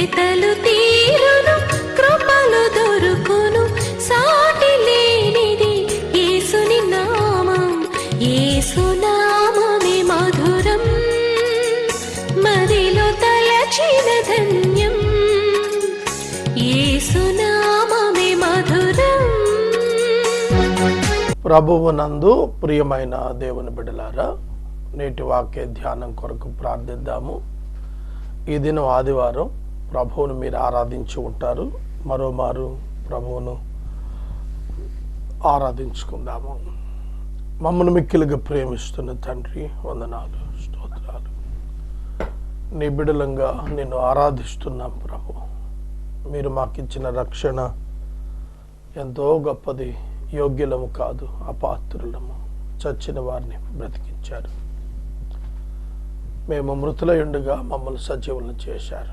వెతలు తీరును, కృపలు దొరుకును, సాటి లేనిది యేసుని నామం. యేసునామమే మధురం, మదిలో తలచిన ధన్యం. యేసునామమే మధురం. ప్రభువునందు ప్రియమైన దేవుని బిడ్డలారా, నేటి వాక్య ధ్యానం కొరకు ప్రార్థిద్దాము. ఈ దినం ఆదివారం. ప్రభువును మీరు ఆరాధించి ఉంటారు. మరోమారు ప్రభువును ఆరాధించుకుందాము. మమ్మల్ని మిక్కిలిగా ప్రేమిస్తున్న తండ్రి, వందనాలు, స్తోత్రాలు. నీ బిడ్డలంగా నిన్ను ఆరాధిస్తున్నాం ప్రభు. మీరు మాకిచ్చిన రక్షణ ఎంతో గొప్పది. యోగ్యులము కాదు, అపాత్రులము. చచ్చిన వారిని బ్రతికించారు. మేము మృతులయుండగా మమ్మల్ని సజీవులను చేశారు.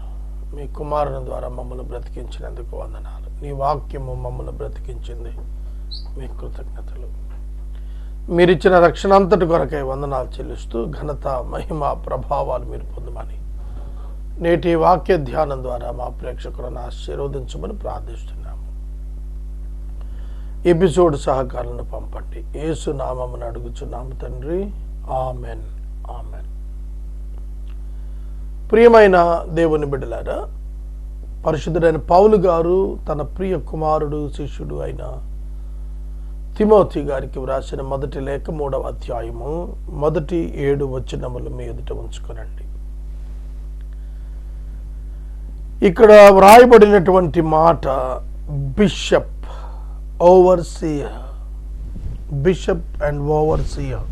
మీ కుమారుని ద్వారా మమ్మల్ని బ్రతికించినందుకు వందనాలు. నీ వాక్యము మమ్మల్ని బ్రతికించింది. మీ కృతజ్ఞతలు. మీరిచ్చిన రక్షణ అంతటి కొరకై వందనాలు చెల్లిస్తూ ఘనత, మహిమ, ప్రభావాలు మీరు పొందమని నేటి వాక్య ధ్యానం ద్వారా మా ప్రేక్షకులను ఆశీర్వదించమని ప్రార్థిస్తున్నాము. ఎపిసోడ్ సహకారాలను పంపండి. యేసు నామమును అడుగుచున్నాము తండ్రి, ఆమెన్, ఆమెన్. ప్రియమైన దేవుని బిడ్డలారా, పరిశుద్ధుడైన పౌలు గారు తన ప్రియ కుమారుడు, శిష్యుడు అయిన తిమోతి గారికి వ్రాసిన మొదటి లేఖ 3వ అధ్యాయము మొదటి 7 వచనములు మీ ఎదుట ఉంచుకొనండి. ఇక్కడ వ్రాయబడినటువంటి మాట bishop, overseer. Bishop and overseer.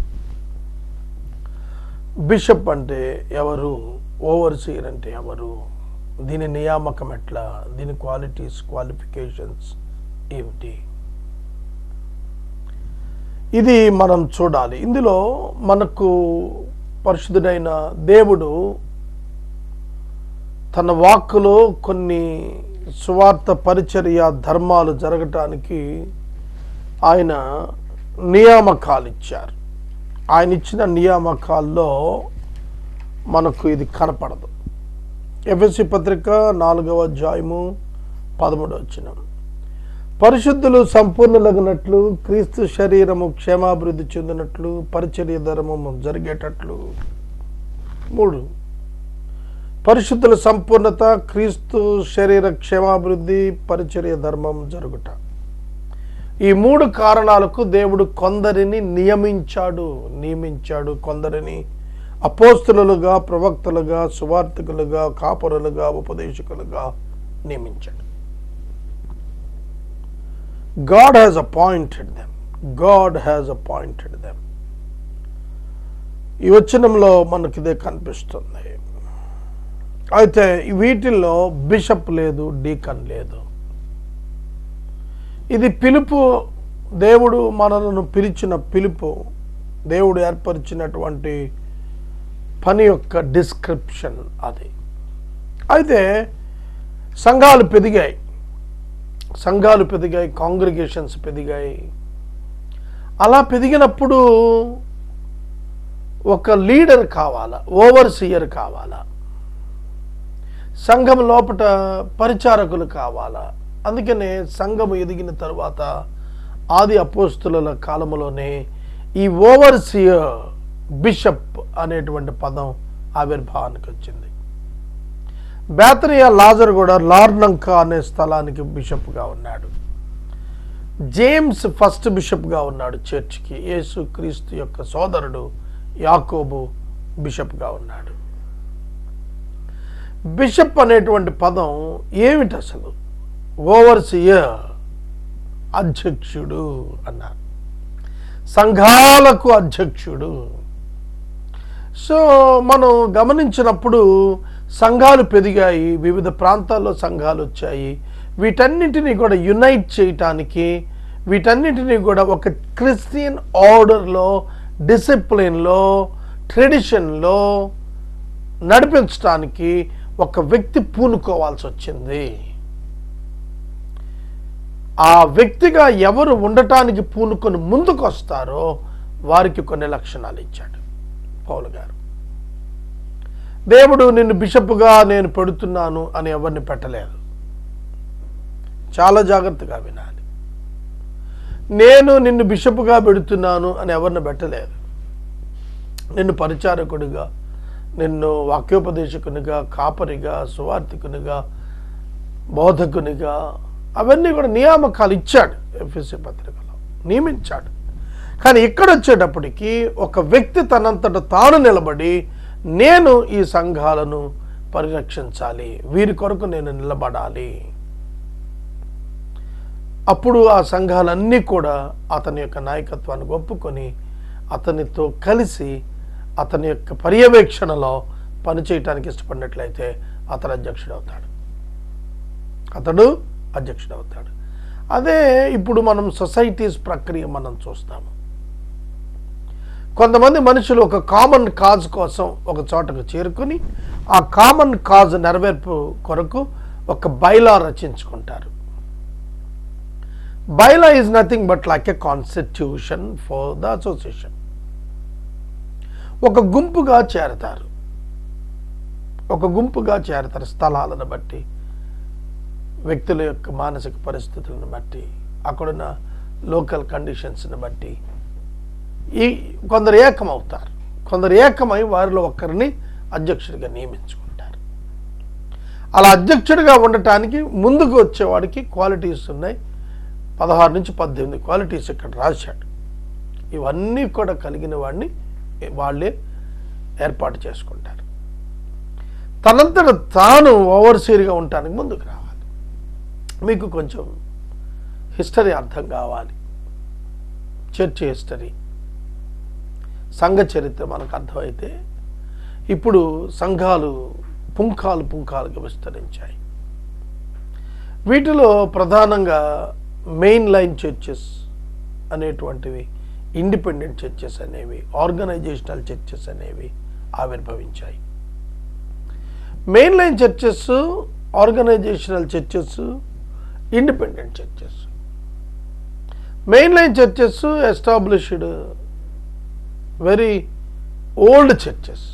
Bishop అంటే ఎవరు? ఓవర్సియర్ అంటే ఎవరు? దీని నియామకం ఎట్లా? దీని క్వాలిటీస్, క్వాలిఫికేషన్స్ ఏమిటి? ఇది మనం చూడాలి. ఇందులో మనకు పరిశుద్ధుడైన దేవుడు తన వాక్కులో కొన్ని సువార్త పరిచర్య ధర్మాలు జరగటానికి ఆయన నియామకాలు ఇచ్చారు. ఆయన ఇచ్చిన నియామకాల్లో మనకు ఇది కనపడదు. ఎఫెసీ పత్రిక 4వ అధ్యాయము 13వ వచనం. పరిశుద్ధులు సంపూర్ణులగునట్లు, క్రీస్తు శరీరము క్షేమాభివృద్ధి చెందినట్లు, పరిచర్య ధర్మము జరిగేటట్లు. 3. పరిశుద్ధుల సంపూర్ణత, క్రీస్తు శరీర క్షేమాభివృద్ధి, పరిచర్య ధర్మం జరుగుట. ఈ 3 కారణాలకు దేవుడు కొందరిని నియమించాడు. కొందరిని అపోస్తలులుగా, ప్రవక్తలుగా, సువార్తికులుగా, కాపరులుగా, ఉపదేశకులుగా నియమించాడు. God has appointed them. God has appointed them. ఈ వచనంలో మనకి ఇదే కనిపిస్తుంది. అయితే వీటిల్లో బిషప్ లేదు, డీకన్ లేదు. ఇది పిలుపు. దేవుడు మనలను పిలిచిన పిలుపు. దేవుడు ఏర్పరిచినటువంటి పని యొక్క డిస్క్రిప్షన్ అది. అయితే సంఘాలు పెరిగాయి, కాంగ్రిగేషన్స్ పెరిగాయి. అలా పెరిగినప్పుడు ఒక లీడర్ కావాలా, ఓవర్సియర్ కావాలా, సంఘం లోపట పరిచారకులు కావాలా. అందుకనే సంఘము ఎదిగిన తరువాత ఆది అపోస్తుల కాలంలోనే ఈ ఓవర్సియర్, బిషప్ అనేటువంటి పదం ఆవిర్భావానికి వచ్చింది. బేతనియా లాజరు కూడా లార్నంక అనే స్థలానికి బిషప్గా ఉన్నాడు. జేమ్స్ ఫస్ట్ బిషప్గా ఉన్నాడు చర్చ్కి. యేసు క్రీస్తు యొక్క సోదరుడు యాకోబు బిషప్గా ఉన్నాడు. బిషప్ అనేటువంటి పదం ఏమిటి అసలు? ఓవర్సియర్, అధ్యక్షుడు అన్నారు. సంఘాలకు అధ్యక్షుడు. సో మనం గమనించినప్పుడు సంఘాలు పెరిగాయి, వివిధ ప్రాంతాల్లో సంఘాలు వచ్చాయి. వీటన్నిటినీ కూడా యునైట్ చేయటానికి, వీటన్నిటినీ కూడా ఒక క్రిస్టియన్ ఆర్డర్లో, డిసిప్లిన్లో, ట్రెడిషన్లో నడిపించడానికి ఒక వ్యక్తి పూనుకోవాల్సి వచ్చింది. ఆ వ్యక్తిగా ఎవరు ఉండటానికి పూనుకొని ముందుకు వస్తారో వారికి కొన్ని లక్షణాలు ఇచ్చాడు పౌలు గారు. దేవుడు నిన్ను బిషప్గా నేను పెడుతున్నాను అని ఎవరిని పెట్టలేదు. చాలా జాగ్రత్తగా వినాలి. నేను నిన్ను బిషప్గా పెడుతున్నాను అని ఎవరిని పెట్టలేదు. నిన్ను పరిచారకుడిగా, నిన్ను వాక్యోపదేశకునిగా, కాపరిగా, సువార్థికునిగా, బోధకునిగా అవన్నీ కూడా నియామకాలు ఇచ్చాడు. ఎఫెసీ పత్రికలో నియమించాడు. కానీ ఇక్కడ వచ్చేటప్పటికి ఒక వ్యక్తి తనంతట తాను నిలబడి నేను ఈ సంఘాలను పరిరక్షించాలి, వీరి కొరకు నేను నిలబడాలి. అప్పుడు ఆ సంఘాలన్నీ కూడా అతని యొక్క నాయకత్వాన్ని ఒప్పుకొని అతనితో కలిసి అతని యొక్క పర్యవేక్షణలో పనిచేయటానికి ఇష్టపడినట్లయితే అతడు అధ్యక్షుడవుతాడు. అదే ఇప్పుడు మనం సొసైటీస్ ప్రక్రియ మనం చూస్తాము. కొంతమంది మనుషులు ఒక కామన్ కాజ్ కోసం ఒక చోటకు చేరుకొని ఆ కామన్ కాజ్ నెరవేర్పు కొరకు ఒక బైలా రచించుకుంటారు. Bylaw is nothing but like a constitution for the association. ఒక గుంపుగా చేరతారు. స్థలాలను బట్టి, వ్యక్తుల యొక్క మానసిక పరిస్థితులను బట్టి, అక్కడున్న లోకల్ కండిషన్స్ని బట్టి కొందరు ఏకమవుతారు. కొందరు ఏకమై వారిలో ఒకరిని అధ్యక్షుడిగా నియమించుకుంటారు. అలా అధ్యక్షుడిగా ఉండటానికి ముందుకు వచ్చేవాడికి క్వాలిటీస్ ఉన్నాయి. 16 నుంచి 18 క్వాలిటీస్ ఇక్కడ రాశాడు. ఇవన్నీ కూడా కలిగిన వాడిని వాళ్ళే ఏర్పాటు చేసుకుంటారు. తనంతట తాను ఓవర్సీర్గా ఉండటానికి ముందుకు రావాలి. మీకు కొంచెం హిస్టరీ అర్థం కావాలి. చర్చ్ హిస్టరీ, సంఘ చరిత్ర మనకు అర్థమైతే ఇప్పుడు సంఘాలు పుంఖాలుగా విస్తరించాయి. వీటిలో ప్రధానంగా మెయిన్ లైన్ చర్చెస్ అనేటువంటివి, ఇండిపెండెంట్ చర్చెస్ అనేవి, ఆర్గనైజేషనల్ చర్చెస్ అనేవి ఆవిర్భవించాయి. Main line churches, organisational churches, independent churches. Main line churches established very old churches.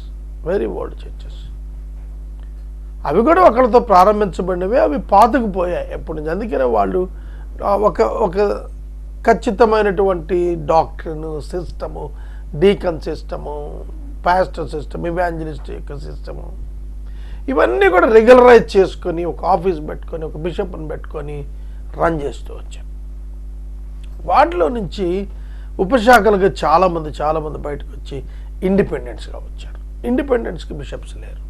అవి కూడా ఒకరితో ప్రారంభించబడినవి, అవి పాతుకుపోయాయి ఎప్పటి నుంచి. అందుకనే వాళ్ళు ఒక ఖచ్చితమైనటువంటి doctrine system, deacon system, pastor system, evangelist యొక్క సిస్టము, ఇవన్నీ కూడా రెగ్యులరైజ్ చేసుకొని ఒక ఆఫీస్ పెట్టుకొని ఒక బిషప్ని పెట్టుకొని రన్ చేస్తూ వచ్చారు. వాటిలో నుంచి ఉపశాఖలుగా చాలామంది బయటకు వచ్చి ఇండిపెండెంట్స్గా వచ్చారు. ఇండిపెండెంట్స్కి బిషప్స్ లేరు.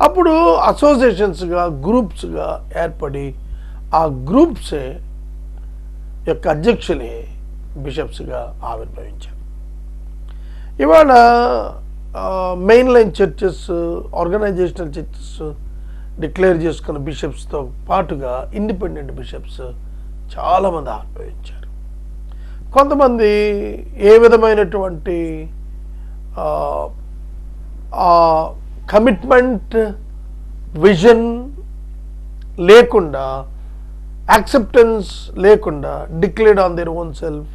అప్పుడు అసోసియేషన్స్గా, గ్రూప్స్గా ఏర్పడి ఆ గ్రూప్సే యొక్క అధ్యక్షులే బిషప్స్గా ఆవిర్భవించారు. ఇవాళ main line churches, organisational churches declare చేసుకున్న బిషప్స్తో పాటుగా ఇండిపెండెంట్ బిషప్స్ చాలామంది ఆవిర్భవించారు. కొంతమంది ఏ విధమైనటువంటి కమిట్మెంట్, విజన్ లేకుండా, యాక్సెప్టెన్స్ లేకుండా declared on their own self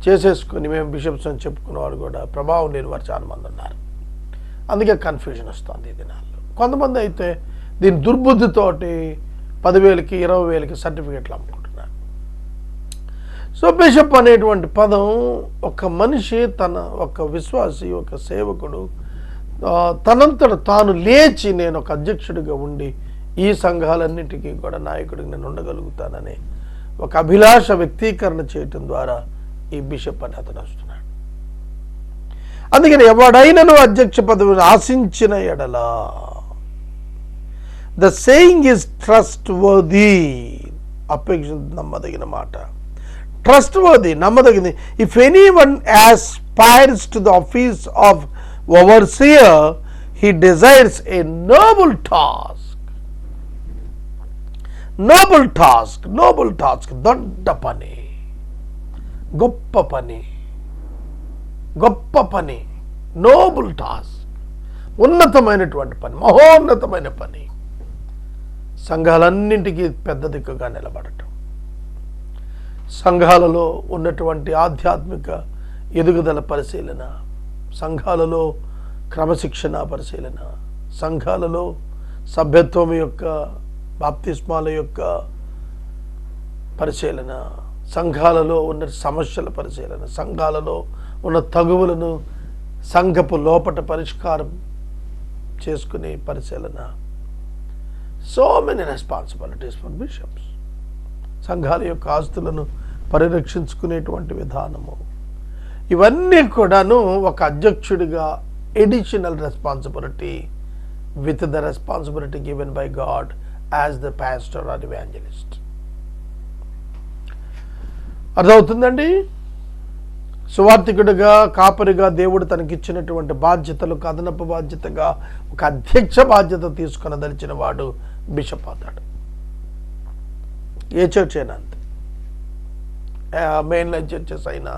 చేసేసుకొని మేము బిషప్స్ అని చెప్పుకున్నవాడు కూడా ప్రభావం లేని వారు చాలామంది ఉన్నారు. అందుకే కన్ఫ్యూజన్ వస్తుంది ఈ దినాల్లో. కొంతమంది అయితే దీని దుర్బుద్ధితోటి 10,000కి 20,000కి సర్టిఫికెట్లు అమ్ముకుంటున్నారు. సో బిషప్ అనేటువంటి పదం ఒక మనిషి, ఒక విశ్వాసి, ఒక సేవకుడు తనంతట తాను లేచి నేను ఒక అధ్యక్షుడిగా ఉండి ఈ సంఘాలన్నిటికీ కూడా నాయకుడికి నేను ఉండగలుగుతానని ఒక అభిలాష వ్యక్తీకరణ చేయటం ద్వారా ఈ బిషప్ అని అతను వస్తున్నాడు. అందుకని ఎవడైనను అధ్యక్ష పదవిని ఆశించిన ఎడల, the saying is trustworthy, అపేక్ష నమ్మదగిన మాట, ట్రస్ట్ వర్దీ నమ్మదగింది. If anyone aspires to the office of overseer, he desires a noble task. Dodda పని, గొప్ప పని, నోబుల్ టాస్క్, ఉన్నతమైనటువంటి పని, మహోన్నతమైన పని, సంఘాలన్నింటికీ పెద్ద దిక్కుగా నిలబడటం, సంఘాలలో ఉన్నటువంటి ఆధ్యాత్మిక ఎదుగుదల పరిశీలన, సంఘాలలో క్రమశిక్షణ పరిశీలన, సంఘాలలో సభ్యత్వం యొక్క, బాప్తిస్మాల యొక్క పరిశీలన, సంఘాలలో ఉన్న సమస్యల పరిశీలన, సంఘాలలో ఉన్న తగువులను సంఘపు లోపట పరిష్కారం చేసుకునే పరిశీలన. So many responsibilities for bishops. సంఘాల యొక్క ఆస్తులను పరిరక్షించుకునేటువంటి విధానము, ఇవన్నీ కూడాను ఒక అధ్యక్షుడిగా additional responsibility with the responsibility given by God as the pastor or evangelist. అర్థమవుతుందండి? సువార్థికుడిగా, కాపరిగా దేవుడు తనకిచ్చినటువంటి బాధ్యతలకు అదనపు బాధ్యతగా ఒక అధ్యక్ష బాధ్యత తీసుకునదలిచిన వాడు బిషప్ అవుతాడు. ఏ చర్చ్ అయినా అంతే. మెయిన్ లైన్ చర్చెస్ అయినా,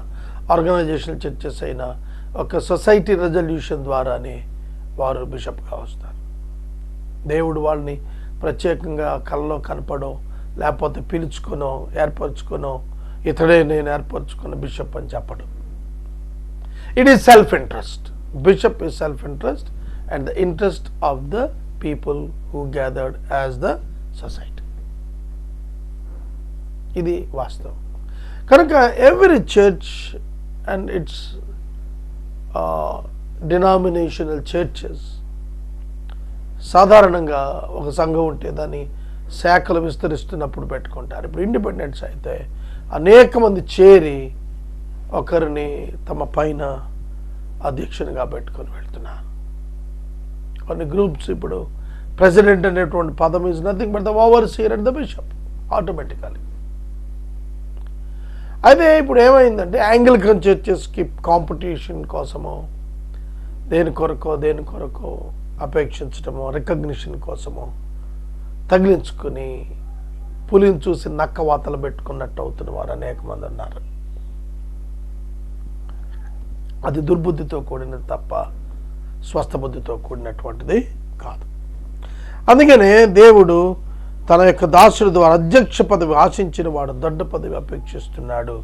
ఆర్గనైజేషనల్ చర్చెస్ అయినా ఒక సొసైటీ రెజల్యూషన్ ద్వారానే వారు బిషప్గా వస్తారు. దేవుడు వాళ్ళని ప్రత్యేకంగా కళ్ళలో కనపడో, లేకపోతే పిలుచుకొనో, ఏర్పరచుకొనో, ఇతడే నేను ఏర్పరచుకున్న బిషప్ అని చెప్పడం. It is self interest. Bishop is self interest and the interest of the people who gathered as the society. ఇది వాస్తవం. కనుక every church and it's denominational churches, సాధారణంగా ఒక సంఘం ఉంటే దాన్ని శాఖలు విస్తరిస్తున్నప్పుడు పెట్టుకుంటారు. ఇప్పుడు ఇండిపెండెన్స్ అయితే అనేక మంది చేరి ఒకరిని తమ పైన అధ్యక్షునిగా పెట్టుకొని వెళ్తున్నారు. కొన్ని గ్రూప్స్ ఇప్పుడు ప్రెసిడెంట్ అనేటువంటి పదం is nothing but the overseer and the bishop automatically. అయితే ఇప్పుడు ఏమైందంటే యాంగ్లికన్ చర్చెస్కి కాంపిటీషన్ కోసమో దేని కొరకో అపేక్షించడమో, రికగ్నిషన్ కోసమో తగిలించుకుని పులిని చూసి నక్క వాతలు పెట్టుకున్నట్టు అవుతున్న వారు అనేక మంది ఉన్నారు. అది దుర్బుద్ధితో కూడినది తప్ప స్వస్థ బుద్ధితో కూడినటువంటిది కాదు. అందుకనే దేవుడు తన యొక్క దాసుడి ద్వారా అధ్యక్ష పదవి ఆశించిన వాడు దొడ్డ పదవి అపేక్షిస్తున్నాడు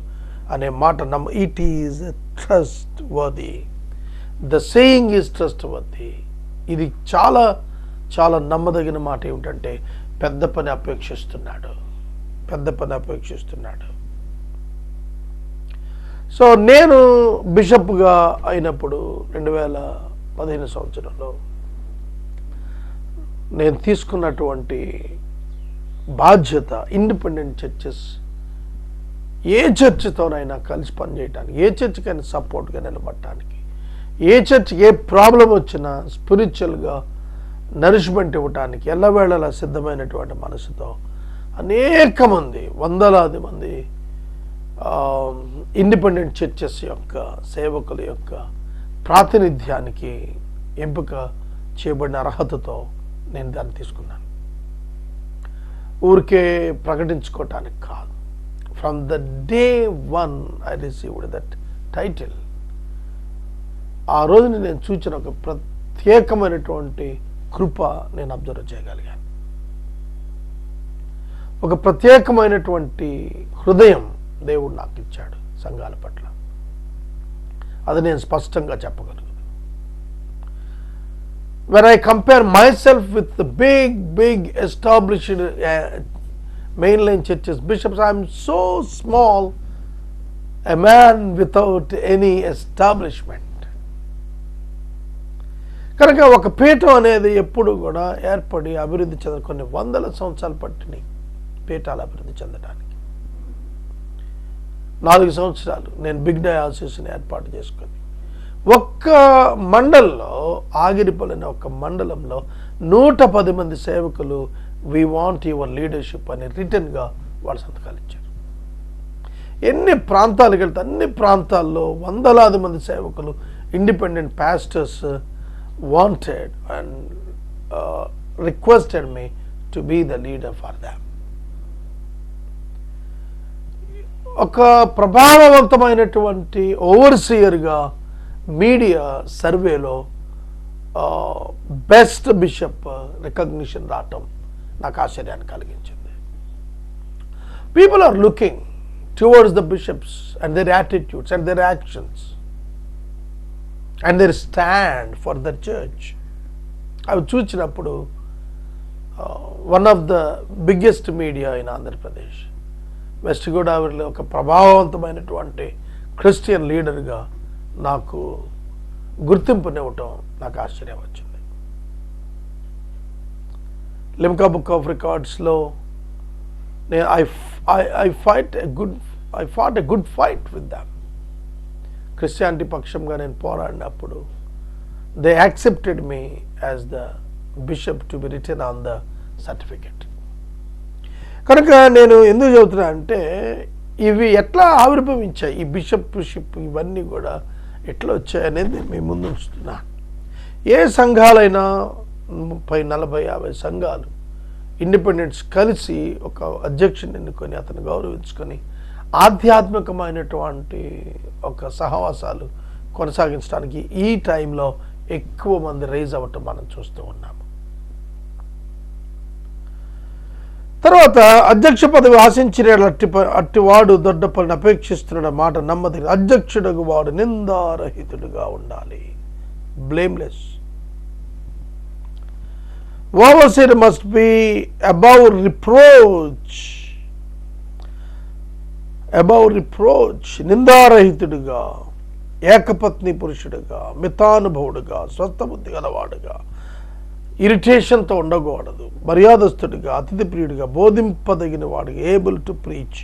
అనే మాట it is trust worthy. The saying is trust worthy. ఇది చాలా చాలా నమ్మదగిన మాట. ఏమిటంటే పెద్ద పని అపేక్షిస్తున్నాడు. సో నేను బిషప్గా అయినప్పుడు 2015 సంవత్సరంలో నేను తీసుకున్నటువంటి బాధ్యత ఇండిపెండెంట్ చర్చెస్ ఏ చర్చితోనైనా కలిసి పనిచేయటానికి, ఏ చర్చికైనా సపోర్ట్గా నిలబడటానికి, ఏ చర్చికి ఏ ప్రాబ్లం వచ్చినా స్పిరిచువల్గా నరిష్మెంట్ ఇవ్వటానికి ఎల్లవేళలా సిద్ధమైనటువంటి మనసుతో అనేక మంది, వందలాది మంది ఇండిపెండెంట్ చర్చెస్ యొక్క సేవకుల యొక్క ప్రాతినిధ్యానికి ఎంపిక చేయబడిన అర్హతతో నేను దాన్ని తీసుకున్నాను. ఊరికే ప్రకటించుకోవటానికి కాదు. From the day one I received that title. ఆ రోజుని నేను చూచిన ఒక ప్రత్యేకమైనటువంటి కృప నేను అబ్జర్వ్ చేయగలిగాను. ఒక ప్రత్యేకమైనటువంటి హృదయం దేవుడు నాకు ఇచ్చాడు సంఘాల పట్ల. అది నేను స్పష్టంగా చెప్పగలను. When I compare myself with the big established mainline churches, bishops, I am so small, a man without any establishment. కనుక ఒక పీఠం అనేది ఎప్పుడు కూడా ఏర్పడి అభివృద్ధి చెంద కొన్ని వందల సంవత్సరాలు పట్టినాయి పీఠాలు అభివృద్ధి చెందడానికి. 4 సంవత్సరాలు నేను బిగ్ డయాసిస్ని ఏర్పాటు చేసుకొని ఒక్క మండలంలో, ఆగిరిపల్లి అనే ఒక్క మండలంలో 110 మంది సేవకులు వి వాంట్ యువర్ లీడర్షిప్ అని రిటర్న్గా వాళ్ళు సంతకాలు ఇచ్చారు. ఎన్ని ప్రాంతాలకు వెళ్తే అన్ని ప్రాంతాల్లో వందలాది మంది సేవకులు, independent pastors wanted and requested me to be the leader for them. ఒక ప్రభావవంతమైనటువంటి ఓవర్సియర్గా మీడియా సర్వేలో బెస్ట్ బిషప్ రికగ్నిషన్ రావటం నాకు ఆశ్చర్యాన్ని కలిగించింది. People are looking towards the bishops and their attitudes and their actions. And their stand for the church. అవి చూసినప్పుడు one of the biggest media in Andhra Pradesh, west గోదావరిలో ఒక ప్రభావవంతమైనటువంటి క్రిస్టియన్ లీడర్గా నాకు గుర్తింపునివ్వటం నాకు ఆశ్చర్యం వచ్చింది. లిమ్కా బుక్ ఆఫ్ రికార్డ్స్లో నేను I fought a good fight with them. Christianity పక్షంగా నేను పోరాడినప్పుడు they accepted me as the bishop to be written on the certificate. కనుక నేను ఎందుకు చెబుతున్నా అంటే ఇవి ఎట్లా ఆవిర్భవించాయి, ఈ బిషప్షిప్ ఇవన్నీ కూడా ఎట్లా వచ్చాయనేది మీ ముందు ఉంచుతున్నా. ఏ సంఘాలైనా 30, 40, 50 సంఘాలు ఇండిపెండెంట్స్ కలిసి ఒక అధ్యక్షుని ఎన్నుకొని అతను గౌరవించుకొని ఆధ్యాత్మికమైనటువంటి ఒక సహవాసాలు కొనసాగించడానికి ఈ టైంలో ఎక్కువ మంది రైజ్ అవ్వటం మనం చూస్తూ ఉన్నాము. తర్వాత అధ్యక్ష పదవి ఆశించిన అట్టివాడు దొడ్డపల్లిని అపేక్షిస్తున్న మాట నమ్మది. అధ్యక్షుడు వాడు నిందారహితుడుగా ఉండాలి, blameless. Overseer must be above reproach, నిందారహితుడుగా, ఏకపత్ని పురుషుడుగా, మితానుభవుడుగా, స్వస్థబుద్ధి గలవాడుగా, ఇరిటేషన్తో ఉండకూడదు, మర్యాదస్తుడిగా, అతిథి ప్రియుడిగా, బోధింపదగిన వాడిగా, ఏబుల్ టు ప్రీచ్,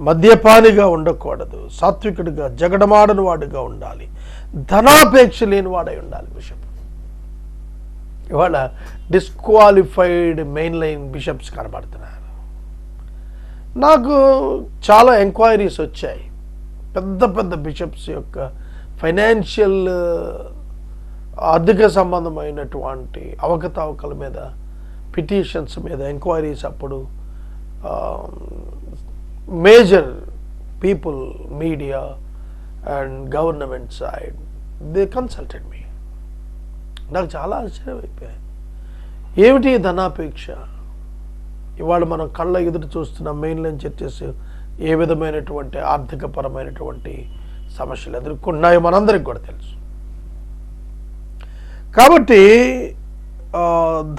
మద్యపానిగా ఉండకూడదు, సాత్వికుడిగా, జగడమాడని వాడిగా ఉండాలి, ధనాపేక్ష లేని వాడై ఉండాలి బిషప్. ఇవాళ డిస్క్వాలిఫైడ్ మెయిన్ లైన్ బిషప్స్ కనబడుతున్నారు. నాకు చాలా ఎంక్వైరీస్ వచ్చాయి. పెద్ద పెద్ద బిషప్స్ యొక్క ఫైనాన్షియల్ ఆర్థిక సంబంధమైనటువంటి అవకతవకల మీద, పిటిషన్స్ మీద ఎంక్వైరీస్ అప్పుడు major people, media and government side they consulted me. నాకు చాలా ఆశ్చర్యం అయిపోయాయి. ఏమిటి ధనాపేక్ష? ఇవాళ మనం కళ్ళ ఎదురు చూస్తున్న మెయిన్ లైన్ చర్చెస్ ఏ విధమైనటువంటి ఆర్థికపరమైనటువంటి సమస్యలు ఎదుర్కొన్నాయో మనందరికి కూడా తెలుసు. కాబట్టి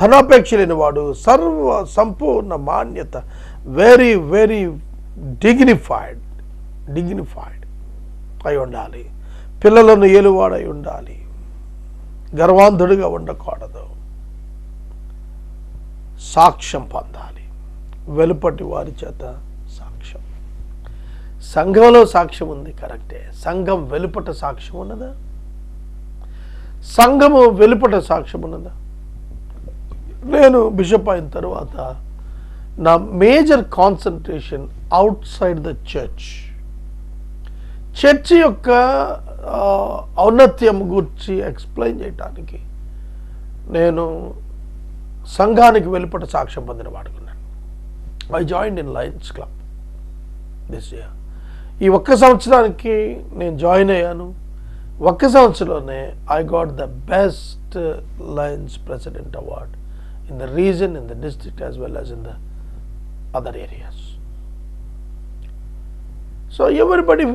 ధనాపేక్ష లేని వాడు సర్వ సంపూర్ణ మాన్యత, వెరీ వెరీ డిగ్నిఫైడ్ అయి ఉండాలి. పిల్లలను ఏలువాడై ఉండాలి, గర్వాంధుడిగా ఉండకూడదు, సాక్ష్యం పొందాలి, వెలుపటి వారి చేత సాక్ష్యం. సంఘంలో సాక్ష్యం ఉంది, కరెక్టే. సంఘం వెలుపట సాక్ష్యం ఉన్నదా? సంఘము వెలుపట సాక్ష్యం ఉన్నదా? నేను బిషప్ అయిన తర్వాత నా major concentration out side the church యొక్క ఔన్నత్యం గురించి ఎక్స్ప్లెయిన్ చేయడానికి నేను సంఘానికి వెలుపట సాక్ష్యం పొందిన వాడుకున్నాను. I join in Lions club this year. ఈ ఒక్క సంవత్సరానికి నేను జాయిన్ అయ్యాను. ఒక్క సంవత్సరంలోనే I got the best Lions president award in the region, in the district as well as in the other areas. So everybody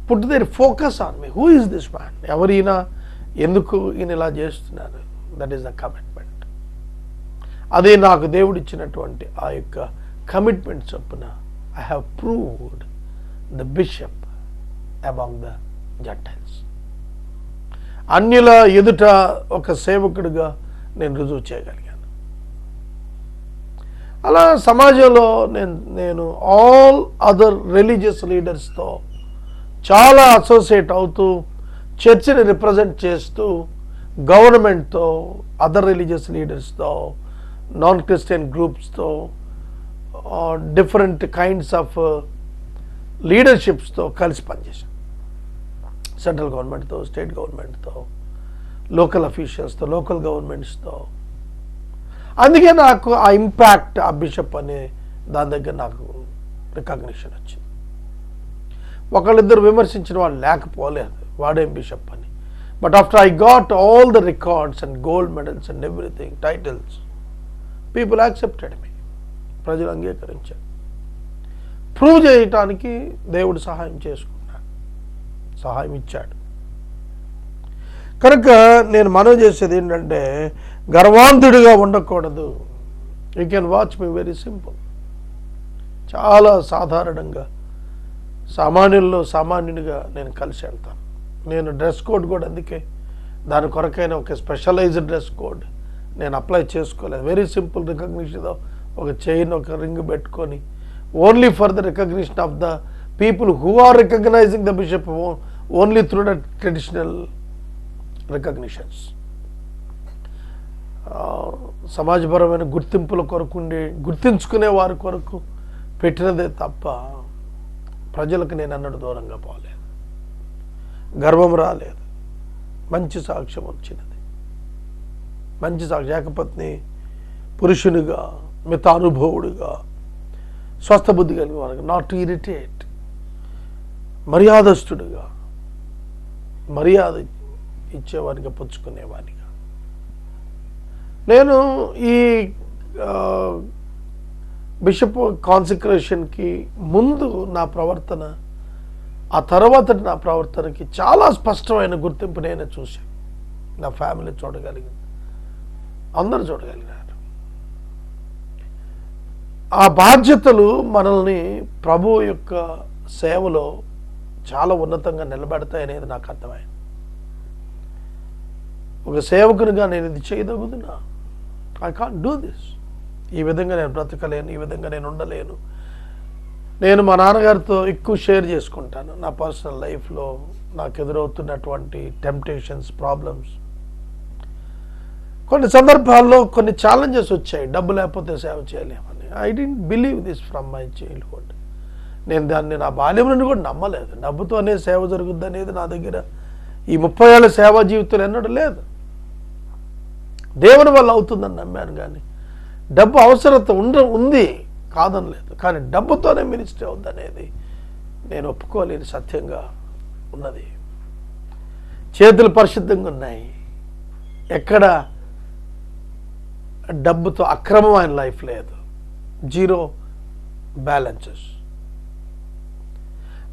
put their focus on me. Who is this man? ఎవరైనా ఎందుకు ఈయన ఇలా చేస్తున్నారు? That is the commitment. అదే నాకు దేవుడు ఇచ్చినటువంటి ఆ యొక్క కమిట్మెంట్ చొప్పున I have proved the bishop among the Gentiles. అన్యుల ఎదుట ఒక సేవకుడిగా నేను రుజువు చేయగలిగాను. అలా సమాజంలో నేను ఆల్ అదర్ రిలీజియస్ లీడర్స్తో చాలా అసోసియేట్ అవుతూ, చర్చిని రిప్రజెంట్ చేస్తూ, గవర్నమెంట్తో, అదర్ రిలీజియస్ లీడర్స్తో, నాన్ క్రిస్టియన్ గ్రూప్స్తో, డిఫరెంట్ కైండ్స్ ఆఫ్ లీడర్షిప్స్తో కలిసి పనిచేశాను. సెంట్రల్ గవర్నమెంట్తో, స్టేట్ గవర్నమెంట్తో, లోకల్ అఫీషియల్స్తో, లోకల్ గవర్నమెంట్స్తో. అందుకే నాకు ఆ ఇంపాక్ట్, ఆ బిషప్ అనే దాని దగ్గర నాకు రికగ్నిషన్ వచ్చింది. ఒకళ్ళిద్దరు విమర్శించిన వాళ్ళు లేకపోలేదు, వాడేం బిషప్ అని. But after I got all the records and gold medals and everything, titles, people accepted me. ప్రజలు అంగీకరించారు. ప్రూవ్ చేయటానికి దేవుడు సహాయం చేసుకున్నాడు, సహాయం ఇచ్చాడు. కనుక నేను మనవి చేసేది ఏంటంటే గర్వాంధుడిగా ఉండకూడదు. You can watch me very simple. చాలా సాధారణంగా సామాన్యుల్లో సామాన్యునిగా నేను కలిసి వెళ్తాను. నేను డ్రెస్ కోడ్ కూడా అందుకే దాని కొరకైన ఒక స్పెషలైజ్డ్ డ్రెస్ కోడ్ నేను అప్లై చేసుకోలేదు. వెరీ సింపుల్ రికగ్నిషన్, ఒక చైన్ ఒక రింగ్ పెట్టుకొని only for the recognition of the people who are recognising the bishop only through the traditional recognitions. సమాజపరమైన గుర్తింపుల కొరకు గుర్తించుకునే వారి కొరకు పెట్టినదే తప్ప ప్రజలకు నేను అన్నట్టు దూరంగా పోలేదు. గర్వం రాలేదు. మంచి సాక్ష్యం వచ్చినది. మంచి సాక్ష్యం. ఏకపత్ని పురుషునిగా, మితానుభవుడిగా, స్వస్థబుద్ధి కలిగిన వారికి, నాట్ టు ఇరిటేట్, మర్యాదస్తుడిగా, మర్యాద ఇచ్చేవాడిగా, పుచ్చుకునేవాడిగా. నేను ఈ బిషప్ కాన్సిక్రేషన్కి ముందు నా ప్రవర్తన, ఆ తర్వాత నా ప్రవర్తనకి చాలా స్పష్టమైన గుర్తింపు నేను చూశాను. నా ఫ్యామిలీ చూడగలిగింది, అందరూ చూడగలిగారు. ఆ బాధ్యతలు మనల్ని ప్రభు యొక్క సేవలో చాలా ఉన్నతంగా నిలబెడతాయనేది నాకు అర్థమైంది. ఒక సేవకునిగా నేను ఇది చేయదగుదునా? I can't do this. ఈ విధంగా నేను బ్రతకలేను, ఈ విధంగా నేను ఉండలేను. నేను మా నాన్నగారితో ఎక్కువ షేర్ చేసుకుంటాను నా పర్సనల్ లైఫ్లో నాకు ఎదురవుతున్నటువంటి టెంప్టేషన్స్, ప్రాబ్లమ్స్. కొన్ని సందర్భాల్లో కొన్ని ఛాలెంజెస్ వచ్చాయి. డబ్బు లేకపోతే సేవ చేయలేమని. I don't believe this from my childhood. నేను దాన్ని నా బాల్యం నుండి కూడా నమ్మలేదు. డబ్బుతోనే సేవ జరుగుద్ది అనేది నా దగ్గర ఈ 30 ఏళ్ళ సేవా జీవితంలో ఎన్నడూ లేదు. దేవుని వల్ల అవుతుందని నమ్మాను, కానీ డబ్బు అవసరత ఉంది కాదనలేదు. కానీ డబ్బుతోనే మినిస్ట్రీ అవుద్ది అనేది నేను ఒప్పుకోలేని సత్యంగా ఉన్నది. చేతులు పరిశుద్ధంగా ఉన్నాయి. ఎక్కడ డబ్బుతో అక్రమమైన లైఫ్ లేదు. Zero balances.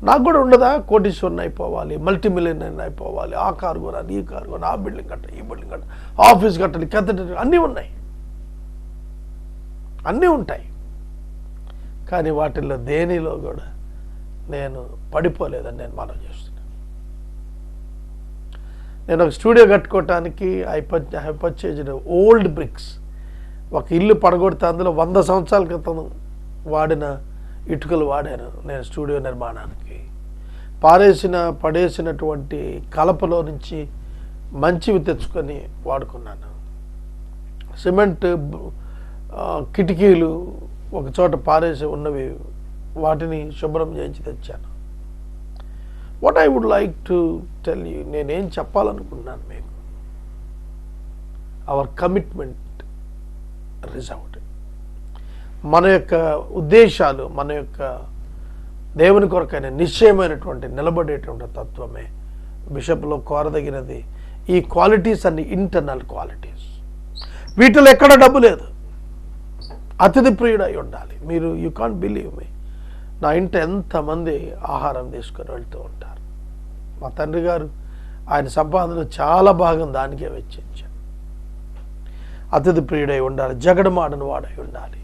నాకు కూడా ఉండదా? కోటీశ్వరుని అయిపోవాలి, మల్టీ మిలియనర్ అయిపోవాలి, ఆ కారు కొనాలి, ఈ కారు కొనాలి, ఆ బిల్డింగ్ కట్టాలి, ఈ బిల్డింగ్ కట్టాలి, ఆఫీస్ కట్టాలి, కట్టడి, అన్నీ ఉన్నాయి, అన్నీ ఉంటాయి. కానీ వాటిల్లో దేనిలో కూడా నేను పడిపోలేదని నేను మనం చేస్తున్నాను. నేను ఒక స్టూడియో కట్టుకోవటానికి ఐ పర్చేజ్డ్ ఓల్డ్ బ్రిక్స్. ఒక ఇల్లు పడగొడితే అందులో 100 సంవత్సరాల క్రితం వాడిన ఇటుకలు వాడాను నేను స్టూడియో నిర్మాణానికి. పడేసినటువంటి కలపలో నుంచి మంచివి తెచ్చుకొని వాడుకున్నాను. సిమెంట్ కిటికీలు ఒక చోట పారేసి ఉన్నవి, వాటిని శుభ్రం చేయించి తెచ్చాను. What I would like to tell you, నేనేం చెప్పాలనుకున్నాను మీకు, అవర్ కమిట్మెంట్ రిజర్వ్డ్. మన యొక్క ఉద్దేశాలు, మన యొక్క దేవుని కొరకైన నిశ్చయమైనటువంటి నిలబడేటువంటి తత్వమే బిషప్లో కోరదగినది. ఈ క్వాలిటీస్ అన్ని ఇంటర్నల్ క్వాలిటీస్. వీటిలో ఎక్కడ డబ్బు లేదు. అతిథి ప్రియుడై ఉండాలి. మీరు యూ కాంట్ బిలీవ్ మీ, నా ఇంట ఎంతమంది ఆహారం తీసుకొని వెళ్తూ ఉంటారు. మా తండ్రి గారు ఆయన సంపాదన చాలా భాగం దానికే వెచ్చించారు. అతిథి ప్రియుడై ఉండాలి, జగడమాడని వాడై ఉండాలి.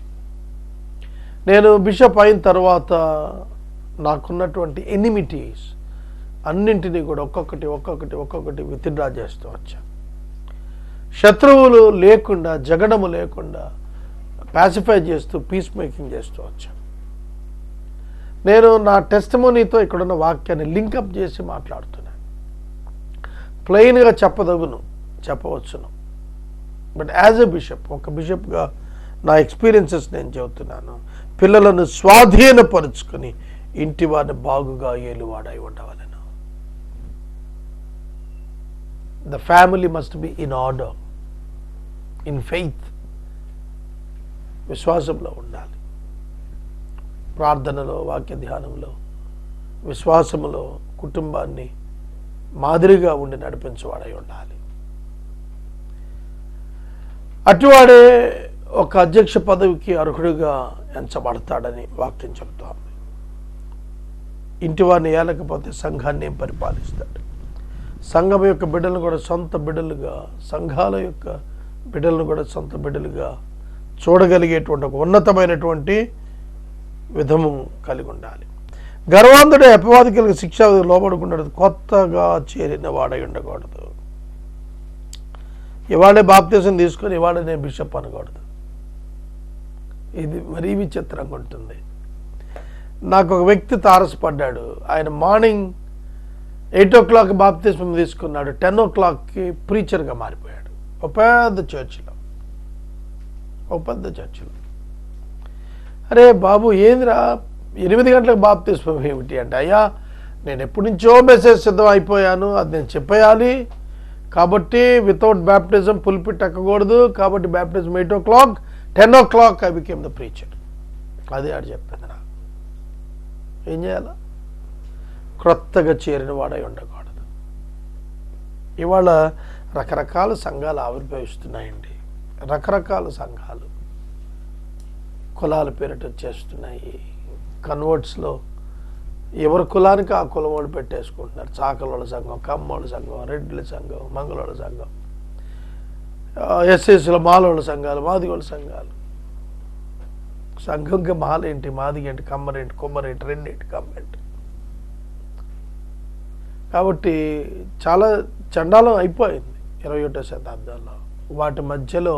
నేను బిషప్ అయిన తర్వాత నాకున్నటువంటి ఎనిమిటీస్ అన్నింటినీ కూడా ఒక్కొక్కటి విత్డ్రా చేస్తూ వచ్చాను. శత్రువులు లేకుండా, జగడము లేకుండా పాసిఫై చేస్తూ, పీస్ మేకింగ్ చేస్తూ వచ్చాను. నేను నా టెస్టిమోనీతో ఇక్కడున్న వాక్యాన్ని లింకప్ చేసి మాట్లాడుతున్నాను. ప్లెయిన్గా చెప్పవచ్చును, బట్ యాజ్ ఎ బిషప్, ఒక బిషప్గా నా ఎక్స్పీరియన్సెస్ నేను చెబుతున్నాను. పిల్లలను స్వాధీనపరుచుకొని ఇంటి వారిని బాగుగా ఏలువాడై ఉండవలెను. The family must be in order, in faith. విశ్వాసంలో ఉండాలి, ప్రార్థనలో, వాక్య ధ్యానంలో, విశ్వాసములో కుటుంబాన్ని మాదిరిగా ఉండి నడిపించేవాడై ఉండాలి. అటువాడే ఒక అధ్యక్ష పదవికి అర్హుడిగా ఎంచబడతాడని వాక్యం చెబుతోంది. ఇంటి వారిని ఏలకపోతే సంఘాన్ని ఏం పరిపాలిస్తాడు? సంఘం యొక్క బిడ్డలను కూడా సొంత బిడ్డలుగా, సంఘాల యొక్క బిడ్డలను కూడా సొంత బిడ్డలుగా చూడగలిగేటువంటి ఒక ఉన్నతమైనటువంటి విధము కలిగి ఉండాలి. గర్వాంధుడే అపవాది కలిగి శిక్ష లోబడుకున్నాడు, కొత్తగా చేరిన వాడై ఉండకూడదు. ఇవాళే బాప్తిసం తీసుకొని ఇవాళ నేను బిషప్ అనకూడదు. ఇది మరీ విచిత్రంగా ఉంటుంది. నాకు ఒక వ్యక్తి తారసపడ్డాడు. ఆయన మార్నింగ్ 8 o'clock బాప్తిసం తీసుకున్నాడు, 10 o'clockకి ప్రీచర్గా మారిపోయాడు ఒక పెద్ద చర్చిలో. అరే బాబు ఏందిరా 8 గంటలకు బాప్తిసం ఏమిటి అంటే, అయ్యా నేను ఎప్పటి నుంచో మెసేజ్ సిద్ధం అయిపోయాను, అది నేను చెప్పేయాలి కాబట్టి వితౌట్ బ్యాప్టిజం పుల్పిట్ ఎక్కకూడదు, కాబట్టి baptism 8 o'clock, 10 o'clock I became the preacher. అదే ఆడు చెప్పింది నాకు. ఏం చేయాలా? క్రొత్తగా చేరిన వాడై ఉండకూడదు. ఇవాళ రకరకాల సంఘాలు ఆవిర్భవిస్తున్నాయండి. రకరకాల సంఘాలు కులాల పేరిట చేస్తున్నాయి. కన్వర్ట్స్లో ఎవరి కులానికి ఆ కులం వాళ్ళు పెట్టేసుకుంటున్నారు. చాకలోళ్ళ సంఘం, కమ్మోళ్ళ సంఘం, రెడ్ల సంఘం, మంగళోళ్ళ సంఘం, ఎస్ఎస్లో మాలోళ్ళ సంఘాలు, మాదిగోళ్ళ సంఘాలు. సంఘంకి మాలేంటి, మాదిగేంటి, కమ్మరేంటి, కొమ్మరేంటి, రెండేంటి, కమ్మేంటి. కాబట్టి చాలా చండాలం అయిపోయింది 21వ శతాబ్దంలో. వాటి మధ్యలో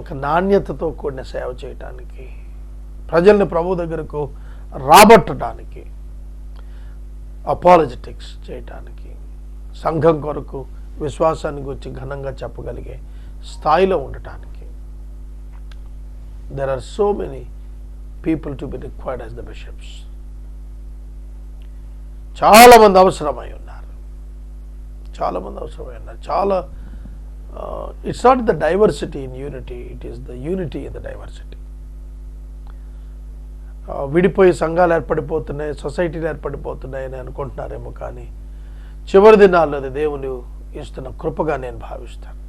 ఒక నాణ్యతతో కూడిన సేవ చేయటానికి, ప్రజల్ని ప్రభు దగ్గరకు రాబట్టడానికి, అపాలజెటిక్స్ చేయటానికి, సంఘం కొరకు విశ్వాసాన్ని గురించి ఘనంగా చెప్పగలిగే స్థాయిలో ఉండటానికి there are so many people to be required as the bishops. చాలామంది అవసరమై ఉన్నారు. చాలా it's not the diversity in unity, it is the unity in the diversity. విడిపోయి సంఘాలు ఏర్పడిపోతున్నాయి, సొసైటీలు ఏర్పడిపోతున్నాయి అని అనుకుంటున్నారేమో, కానీ చివరి దినాల్లో అది దేవుని ఇస్తున్న కృపగా నేను భావిస్తాను.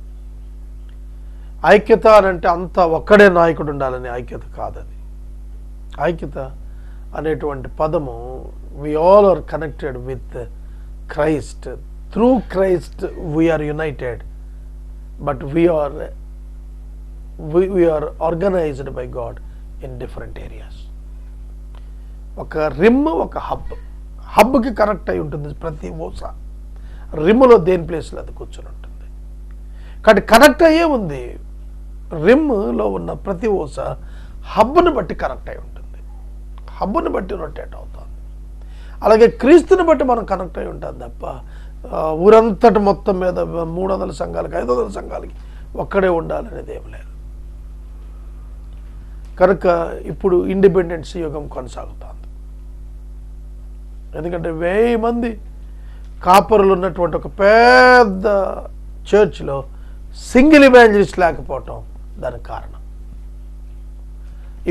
ఐక్యత అని అంటే అంత ఒక్కడే నాయకుడు ఉండాలని ఐక్యత కాదది. ఐక్యత అనేటువంటి పదము, we all are connected with Christ. Through Christ we are united, but we are organized by God in different areas. ఒక రిమ్, ఒక హబ్కి కనెక్ట్ అయి ఉంటుంది ప్రతి ఊస. రిమ్లో దేని ప్లేస్లో అది కూర్చొని ఉంటుంది. కాబట్టి కనెక్ట్ అయ్యే ఉంది. రిమ్లో ఉన్న ప్రతి ఊస హబ్ను బట్టి కనెక్ట్ అయి ఉంటుంది, హబ్ను బట్టి రొటేట్ అవుతుంది. అలాగే క్రీస్తుని బట్టి మనం కనెక్ట్ అయి ఉంటాం తప్ప ఊరంతటి మొత్తం మీద 300 సంఘాలకి 500 సంఘాలకి ఒక్కడే ఉండాలనేది ఏం లేదు. కనుక ఇప్పుడు ఇండిపెండెన్స్ యుగం కొనసాగుతుంది. ఎందుకంటే 1000 మంది కాపరులు ఉన్నటువంటి ఒక పెద్ద చర్చ్లో సింగిల్ ఇవాంజలిస్ట్ లేకపోవటం దానికి కారణం.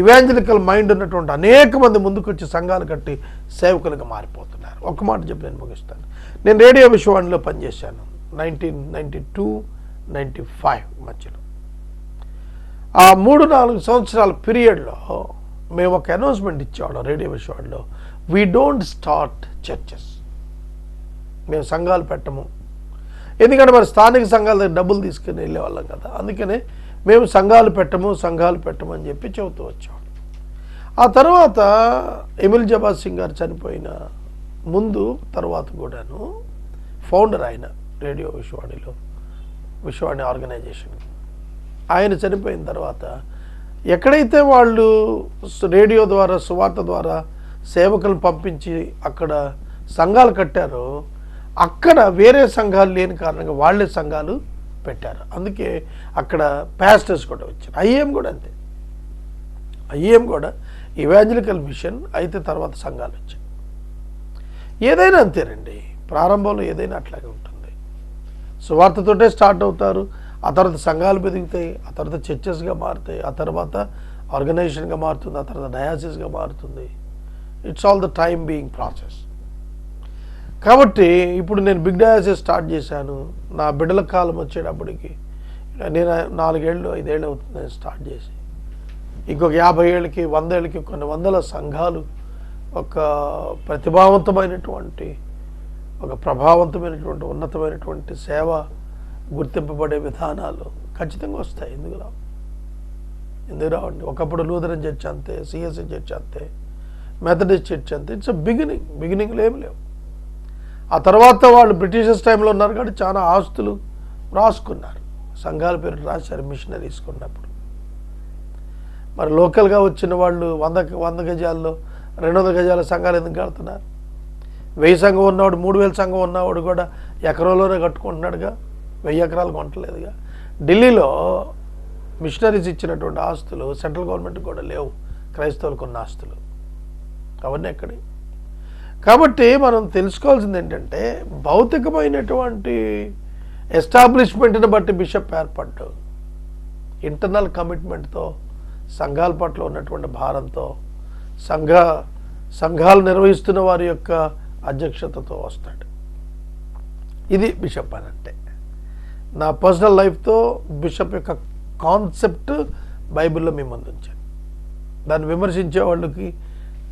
ఇవాంజలికల్ మైండ్ ఉన్నటువంటి అనేక మంది ముందుకు వచ్చి సంఘాలు కట్టి సేవకులుగా మారిపోతున్నారు. ఒక మాట చెప్పి నేను ముగిస్తాను. నేను రేడియో విశ్వవాణిలో పనిచేశాను 1992-95 మధ్యలో. ఆ 3-4 సంవత్సరాల పీరియడ్లో మేము ఒక అనౌన్స్మెంట్ ఇచ్చేవాళ్ళం రేడియో విశ్వవాణిలో, వీ డోంట్ స్టార్ట్ చర్చెస్. మేము సంఘాలు పెట్టము, ఎందుకంటే మరి స్థానిక సంఘాల దగ్గర డబ్బులు తీసుకుని వెళ్ళేవాళ్ళం కదా. అందుకనే మేము సంఘాలు పెట్టము అని చెప్పి చెబుతూ వచ్చాం. ఆ తర్వాత ఎమిల్ జబాద్ సింగ్ గారు చనిపోయిన ముందు తర్వాత కూడాను ఫౌండర్ ఆయన రేడియో విశ్వవాణి ఆర్గనైజేషన్. ఆయన చనిపోయిన తర్వాత ఎక్కడైతే వాళ్ళు రేడియో ద్వారా, సువార్త ద్వారా సేవకులను పంపించి అక్కడ సంఘాలు కట్టారో, అక్కడ వేరే సంఘాలు లేని కారణంగా వాళ్ళే సంఘాలు పెట్టారు. అందుకే అక్కడ పాస్టర్స్ కూడా వచ్చారు. ఐఏఎం కూడా అంతే. ఐఏఎం కూడా ఇవాంజలికల్ మిషన్ అయితే తర్వాత సంఘాలు వచ్చాయి. ఏదైనా అంతేనండి, ప్రారంభంలో ఏదైనా అట్లాగే ఉంటుంది. సువార్తతోటే స్టార్ట్ అవుతారు, ఆ తర్వాత సంఘాలు పెరుగుతాయి, ఆ తర్వాత చర్చెస్గా మారుతాయి, ఆ తర్వాత ఆర్గనైజేషన్గా మారుతుంది, ఆ తర్వాత డయాసిస్గా మారుతుంది. It's all the time being process. కాబట్టి ఇప్పుడు నేను బిగ్ డయాసిస్ స్టార్ట్ చేశాను. నా బిడ్డల కాలం వచ్చేటప్పటికి నేను 4 ఏళ్ళు 5 ఏళ్ళు అవుతుంది నేను స్టార్ట్ చేసి. ఇంకొక 50 ఏళ్ళకి 100 ఏళ్ళకి కొన్ని వందల సంఘాలు, ఒక ప్రతిభావంతమైనటువంటి ఒక ప్రభావవంతమైనటువంటి ఉన్నతమైనటువంటి సేవ గుర్తింపబడే విధానాలు ఖచ్చితంగా వస్తాయి. ఎందుకు రావండి? ఒకప్పుడు లూథరన్ చర్చ్ అంతే, సిఎస్ఐ చర్చ్ అంతే, మెథడిస్ట్ చర్చ్ అంతే. ఇట్స్ బిగినింగ్లో ఏమి లేవు. ఆ తర్వాత వాళ్ళు బ్రిటిషర్స్ టైంలో ఉన్నారు కాబట్టి చాలా ఆస్తులు రాసుకున్నారు, సంఘాల పేరు రాశారు మిషనరీస్ కొన్నప్పుడు. మరి లోకల్గా వచ్చిన వాళ్ళు 100 గజాల్లో 200 గజాల సంఘాలు ఎందుకు కడుతున్నారు? 1000 సంఘం ఉన్నవాడు 3000 సంఘం ఉన్నవాడు కూడా ఎకరంలోనే కట్టుకుంటున్నాడుగా, 1000 ఎకరాలు కొనట్లేదుగా. ఢిల్లీలో మిషనరీస్ ఇచ్చినటువంటి ఆస్తులు సెంట్రల్ గవర్నమెంట్ కూడా లేవు, క్రైస్తవులకు ఉన్న ఆస్తులు అవన్నీ ఎక్కడి. కాబట్టి మనం తెలుసుకోవాల్సింది ఏంటంటే భౌతికమైనటువంటి ఎస్టాబ్లిష్మెంట్ని బట్టి బిషప్ ఏర్పడ్డాడు. ఇంటర్నల్ కమిట్మెంట్తో, సంఘాల పట్ల ఉన్నటువంటి భారంతో, సంఘాలు నిర్వహిస్తున్న వారి యొక్క అధ్యక్షతతో వస్తాడు. ఇది బిషప్ అని అంటే. నా పర్సనల్ లైఫ్తో బిషప్ యొక్క కాన్సెప్ట్ బైబిల్లో మీ ముందు ఉంచాను. దాన్ని విమర్శించే వాళ్ళకి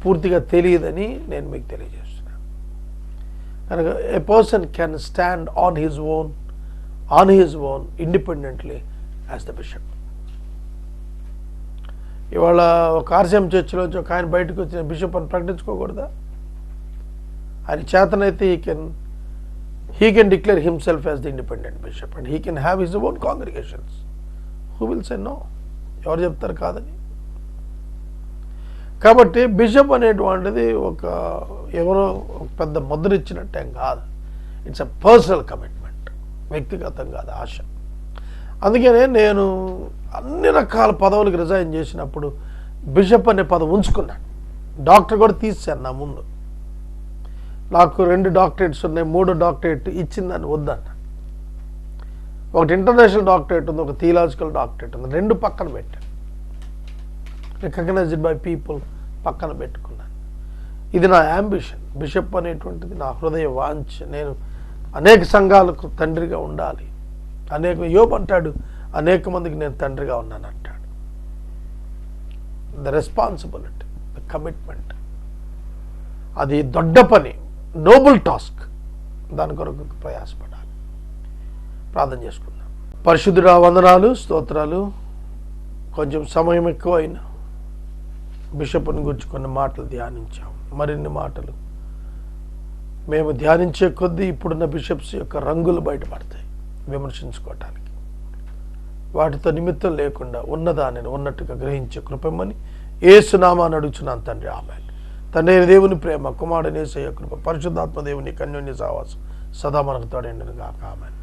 పూర్తిగా తెలియదని నేను మీకు తెలియజేస్తున్నాను. కనుక a person can stand on his own independently as the bishop. ఇవాళ ఒక ఆర్సీఎం చర్చిలోంచి ఒక ఆయన బయటకు వచ్చిన బిషప్ అని ప్రకటించుకోకూడదా? ఆయన చేతనైతే he can declare himself as the independent bishop and he can have his own congregations. Who will say no? ఎవరు చెప్తారు కాదని? కాబట్టి బిషప్ అనేటువంటిది ఎవరో పెద్ద ముద్ర ఇచ్చినట్టేం కాదు. ఇట్స్ అ పర్సనల్ కమిట్మెంట్, వ్యక్తిగతం కాదు, ఆశ. అందుకనే నేను అన్ని రకాల పదవులకు రిజైన్ చేసినప్పుడు బిషప్ అనే పదవి ఉంచుకున్నాను. డాక్టర్ కూడా తీసాను నా ముందు. నాకు 2 డాక్టరేట్స్ ఉన్నాయి, 3 డాక్టరేట్ ఇచ్చిందని వద్దన్న. ఒకటి ఇంటర్నేషనల్ డాక్టరేట్ ఉంది, ఒక థియలాజికల్ డాక్టరేట్ ఉంది. 2 పక్కన పెట్టాను. రికగ్నైజ్డ్ బై పీపుల్ పక్కన పెట్టుకున్నాను. ఇది నా యాంబిషన్. బిషప్ అనేటువంటిది నా హృదయ వాంఛ. నేను అనేక సంఘాలకు తండ్రిగా ఉండాలి. యోబు అంటాడు, అనేక మందికి నేను తండ్రిగా ఉన్నాను అంటాడు. ద రెస్పాన్సిబిలిటీ, ద కమిట్మెంట్, అది దొడ్డ పని, నోబుల్ టాస్క్. దాని కొరకు ప్రయాసపడాలి. ప్రార్థన చేసుకుందాం. పరిశుద్ధుడా, వందనాలు, స్తోత్రాలు. కొంచెం సమయం ఎక్కువైనా బిషప్ని గురించి కొన్ని మాటలు ధ్యానించాం. మరిన్ని మాటలు మేము ధ్యానించే కొద్దీ ఇప్పుడున్న బిషప్స్ యొక్క రంగులు బయటపడతాయి విమర్శించుకోవటానికి. వాటితో నిమిత్తం లేకుండా ఉన్నదానిని ఉన్నట్టుగా గ్రహించే కృపమని యేసు నామమున అడుగుచున్నాను తండ్రి, ఆమేన్. తండ్రి దేవుని ప్రేమ, కుమారుని యేసయ్య కృప, పరిశుద్ధాత్మ దేవుని అన్యోన్య సహవాసం సదా మనకు తోడైండును గాక, ఆమేన్.